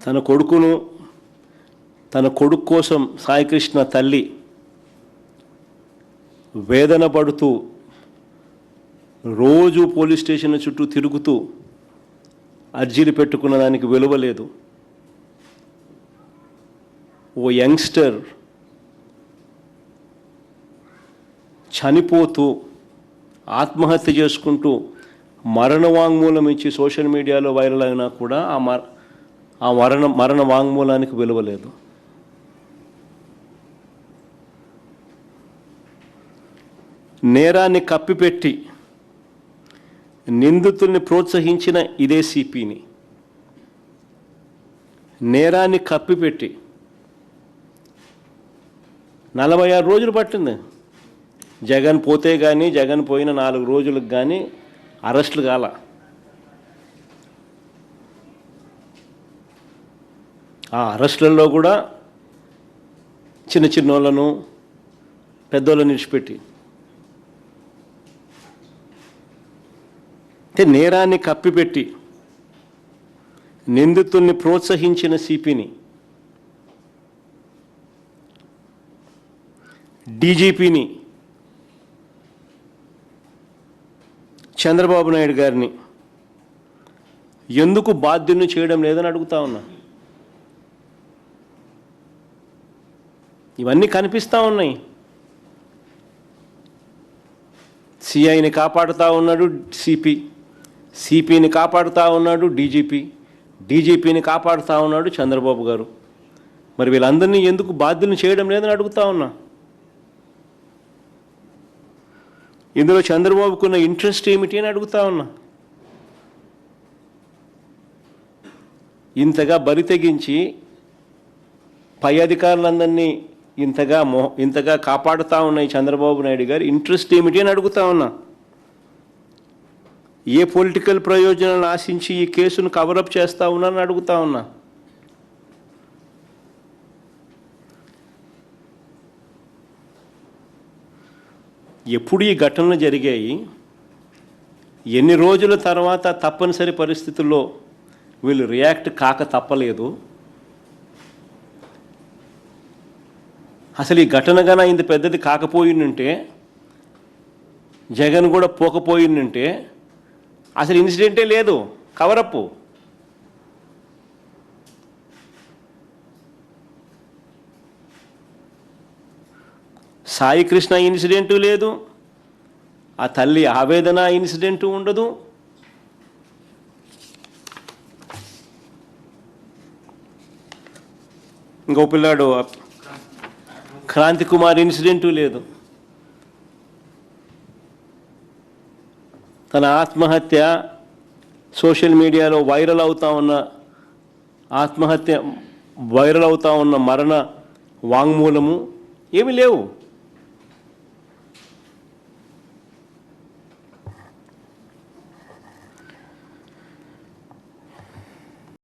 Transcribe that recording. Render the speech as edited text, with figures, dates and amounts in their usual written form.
తన కొడుకు కోసం సాయికృష్ణ తల్లి వేదన పడుతూ రోజు పోలీస్ స్టేషన్ చుట్టూ తిరుగుతూ అర్జీలు పెట్టుకున్న దానికి విలువ లేదు. ఓ యంగ్స్టర్ చనిపోతూ ఆత్మహత్య చేసుకుంటూ మరణ వాంగ్మూలం ఇచ్చి సోషల్ మీడియాలో వైరల్ అయినా కూడా ఆ మరణ వాంగ్మూలానికి విలువ లేదు. నేరాన్ని కప్పిపెట్టి నిందితుల్ని ప్రోత్సహించిన ఇదే సిపిని నేరాన్ని కప్పిపెట్టి 46 రోజులు పట్టింది. జగన్ పోతే కానీ, జగన్ పోయిన 4 రోజులకు కానీ అరెస్టులు కాల. ఆ అరెస్టులలో కూడా చిన్నోళ్ళను పెద్దోళ్ళని విడిచిపెట్టి అంటే నేరాన్ని కప్పిపెట్టి నిందితుల్ని ప్రోత్సహించిన సిపిని, డీజీపీని, చంద్రబాబు నాయుడు గారిని ఎందుకు బాధ్యుల్ని చేయడం లేదని అడుగుతా ఉన్నా. ఇవన్నీ కనిపిస్తూ ఉన్నాయి. సిఐని కాపాడుతూ ఉన్నాడు సిపిని కాపాడుతూ ఉన్నాడు డీజీపీని కాపాడుతూ ఉన్నాడు చంద్రబాబు గారు. మరి వీళ్ళందరినీ ఎందుకు బాధ్యుల్ని చేయడం లేదని అడుగుతా ఉన్నా. ఇందులో చంద్రబాబుకున్న ఇంట్రెస్ట్ ఏమిటి అని అడుగుతా ఉన్నా. ఇంతగా బరి తెగించి పై అధికారులందరినీ ఇంతగా కాపాడుతూ ఉన్నాయి చంద్రబాబు నాయుడు గారు ఇంట్రెస్ట్ ఏమిటి అని అడుగుతా ఉన్నా. ఏ పొలిటికల్ ప్రయోజనాలను ఆశించి ఈ కేసును కవరప్ చేస్తూ ఉన్నారని అడుగుతా ఉన్నా. ఎప్పుడు ఈ ఘటనలు జరిగాయి, ఎన్ని రోజుల తర్వాత తప్పనిసరి పరిస్థితుల్లో వీళ్ళు రియాక్ట్ కాక తప్పలేదు. అసలు ఈ ఘటన కన్నా ఇంత పెద్దది కాకపోయిందంటే, జగన్ కూడా పోకపోయిందంటే అసలు ఇన్సిడెంటే లేదు, కవరప్పు. సాయికృష్ణ ఇన్సిడెంటు లేదు, ఆ తల్లి ఆవేదన ఇన్సిడెంటు ఉండదు. ఇంకో పిల్లాడు క్రాంతి కుమార్ ఇన్సిడెంటు లేదు. తన ఆత్మహత్య సోషల్ మీడియాలో వైరల్ అవుతా ఉన్న మరణ వాంగ్మూలము ఏమీ లేవు.